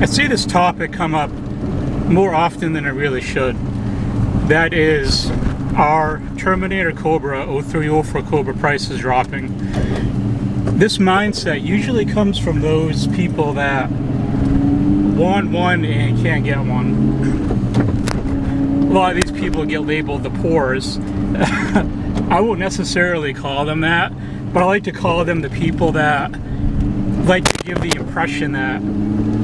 I see this topic come up more often than it really should. That is, our Terminator Cobra 0304 Cobra prices dropping. This mindset usually comes from those people that want one and can't get one. A lot of these people get labeled the poors. I won't necessarily call them that, but I like to call them the people that like to give the impression that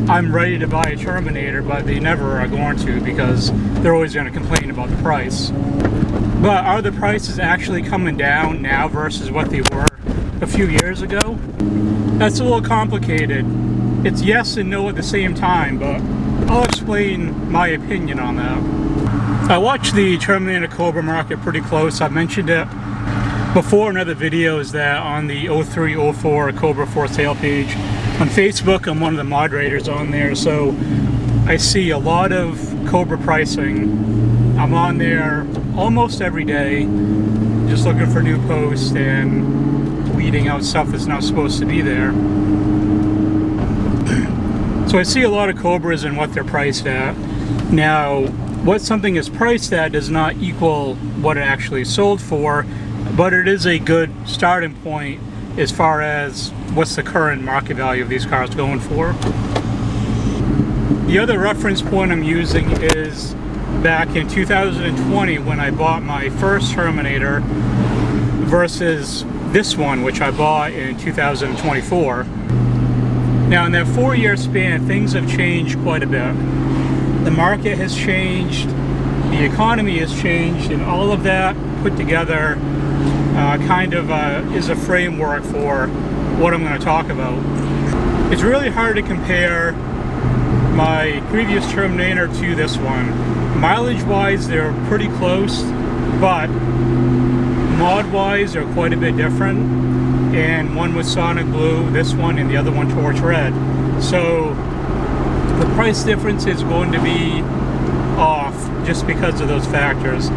I'm ready to buy a Terminator, but they never are going to because they're always going to complain about the price. But are the prices actually coming down now versus what they were a few years ago? That's a little complicated. It's yes and no at the same time, but I'll explain my opinion on that. I watch the Terminator Cobra market pretty close. I mentioned it before in other videos that on the 0304 Cobra for sale page on Facebook, I'm one of the moderators on there, so I see a lot of Cobra pricing. I'm on there almost every day, just looking for new posts and weeding out stuff that's not supposed to be there. So I see a lot of Cobras and what they're priced at. Now, what something is priced at does not equal what it actually sold for, but it is a good starting point as far as what's the current market value of these cars going for. The other reference point I'm using is back in 2020 when I bought my first Terminator versus this one, which I bought in 2024. Now, in that 4-year span, things have changed quite a bit. The market has changed, the economy has changed, and all of that put together is a framework for what I'm going to talk about. It's really hard to compare my previous Terminator to this one. Mileage-wise, they're pretty close, but mod-wise, they're quite a bit different. And one was Sonic Blue, this one, and the other one Torch Red. So the price difference is going to be off just because of those factors.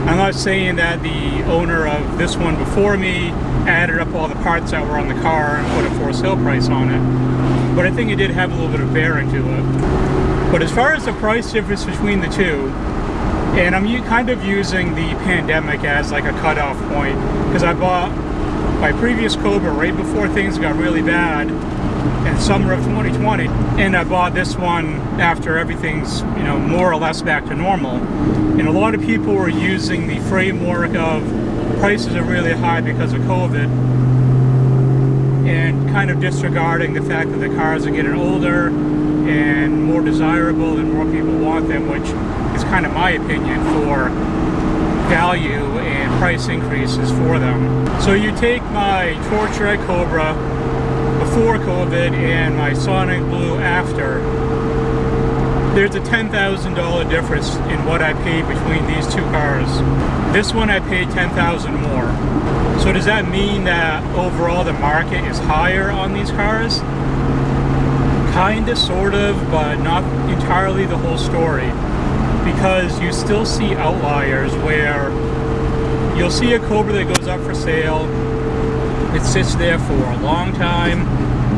I'm not saying that the owner of this one before me added up all the parts that were on the car and put a for sale price on it, but I think it did have a little bit of bearing to it. But as far as the price difference between the two, and I'm kind of using the pandemic as like a cutoff point, because I bought my previous Cobra right before things got really bad in summer of 2020, and I bought this one after everything's, more or less back to normal. And a lot of people were using the framework of prices are really high because of COVID, and kind of disregarding the fact that the cars are getting older and more desirable and more people want them, which is kind of my opinion for value and price increases for them. So you take my Torch Red Cobra before COVID and my Sonic Blue after, there's a $10,000 difference in what I paid between these two cars. This one I paid $10,000 more. So does that mean that overall the market is higher on these cars? Kinda, sort of, but not entirely the whole story. Because you still see outliers where you'll see a Cobra that goes up for sale, it sits there for a long time,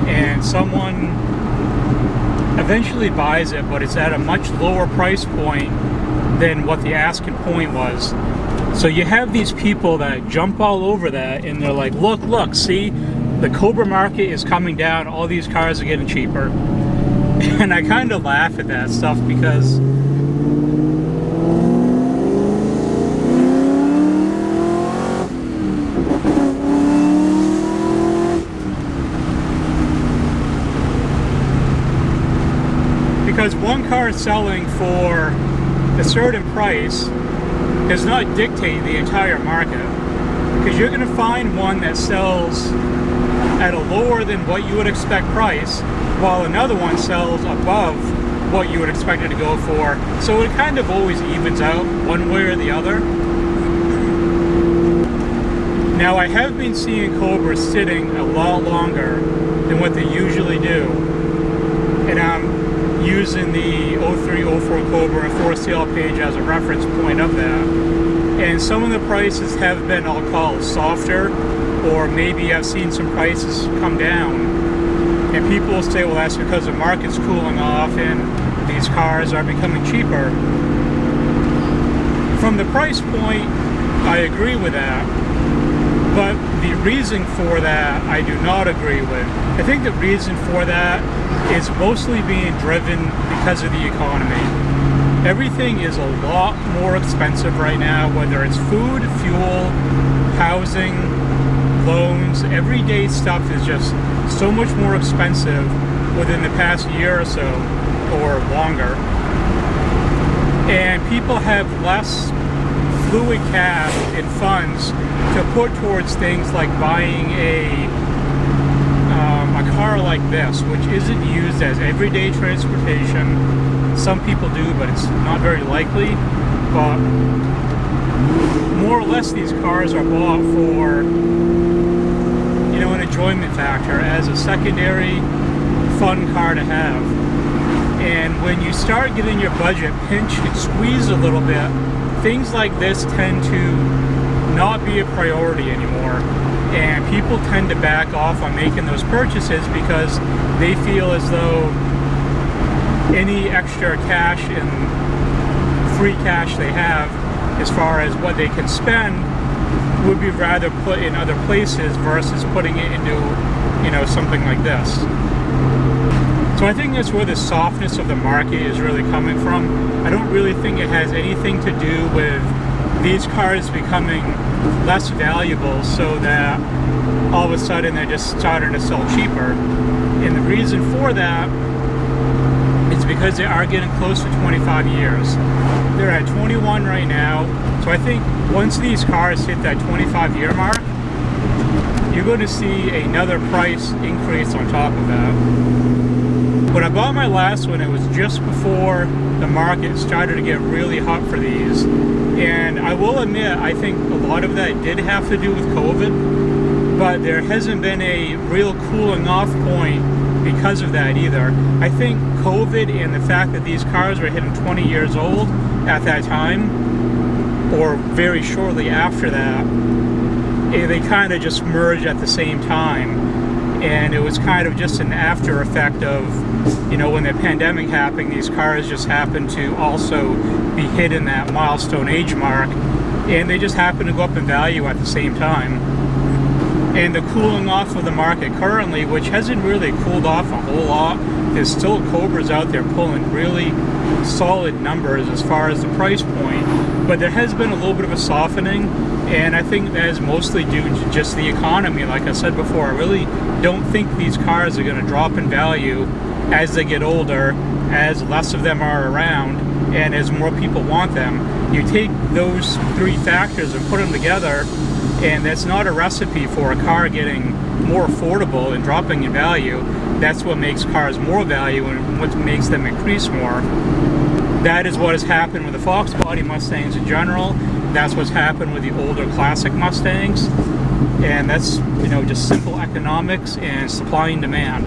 and someone eventually buys it, but it's at a much lower price point than what the asking point was. So you have these people that jump all over that, and they're like, look, see, the Cobra market is coming down, all these cars are getting cheaper. And I kind of laugh at that stuff because one car selling for a certain price does not dictate the entire market, because you're going to find one that sells at a lower than what you would expect price, while another one sells above what you would expect it to go for. So it kind of always evens out one way or the other. Now, I have been seeing Cobras sitting a lot longer than what they usually do, and I'm using the 0304 Cobra for sale page as a reference point of that. And some of the prices have been, I'll call, softer, or maybe I've seen some prices come down. And people will say, well, that's because the market's cooling off and these cars are becoming cheaper. From the price point, I agree with that. But the reason for that, I do not agree with. I think the reason for that is mostly being driven because of the economy. Everything is a lot more expensive right now, whether it's food, fuel, housing, loans. Everyday stuff is just so much more expensive within the past year or so, or longer. And people have less fluid cash and funds to put towards things like buying a car like this, which isn't used as everyday transportation. Some people do, but it's not very likely. But more or less, these cars are bought for, you know, an enjoyment factor, as a secondary fun car to have. And when you start getting your budget pinched and squeezed a little bit, things like this tend to not be a priority anymore. And people tend to back off on making those purchases because they feel as though any extra cash and free cash they have, as far as what they can spend, would be rather put in other places versus putting it into, you know, something like this. So I think that's where the softness of the market is really coming from. I don't really think it has anything to do with these cars becoming less valuable so that all of a sudden they're just starting to sell cheaper. And the reason for that is because they are getting close to 25 years. They're at 21 right now. So I think once these cars hit that 25-year mark, you're going to see another price increase on top of that. When I bought my last one, it was just before the market started to get really hot for these. And I will admit, I think a lot of that did have to do with COVID, but there hasn't been a real cooling off point because of that either. I think COVID and the fact that these cars were hitting 20 years old at that time, or very shortly after that, they kind of just merged at the same time. And it was kind of just an after effect of, you know, when the pandemic happened, these cars just happened to also be hit in that milestone age mark, and they just happened to go up in value at the same time. And the cooling off of the market currently, which hasn't really cooled off a whole lot, there's still Cobras out there pulling really solid numbers as far as the price point, but there has been a little bit of a softening, and I think that is mostly due to just the economy. Like I said before, I really don't think these cars are going to drop in value as they get older, as less of them are around, and as more people want them. You take those three factors and put them together, and that's not a recipe for a car getting more affordable and dropping in value. That's what makes cars more value and what makes them increase more. That is what has happened with the Fox body Mustangs in general. That's what's happened with the older classic Mustangs. And that's, you know, just simple economics and supply and demand.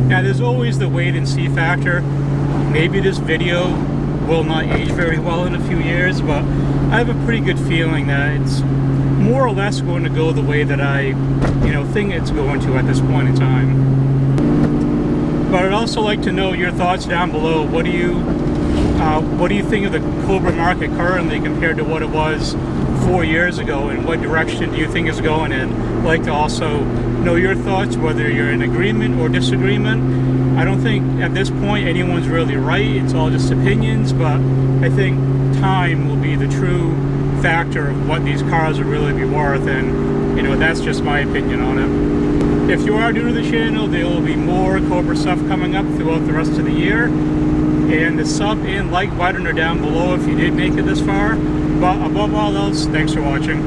Now, there's always the wait and see factor. Maybe this video will not age very well in a few years, but I have a pretty good feeling that it's more or less going to go the way that I, think it's going to at this point in time. But I'd also like to know your thoughts down below. What do you think of the Cobra market currently compared to what it was 4 years ago, and what direction do you think it's going in? I'd like to also know your thoughts, whether you're in agreement or disagreement. I don't think at this point anyone's really right. It's all just opinions, but I think time will be the true factor of what these cars will really be worth, and that's just my opinion on it. If you are new to the channel, there will be more Cobra stuff coming up throughout the rest of the year, and the sub and like button are down below if you did make it this far. But above all else, thanks for watching.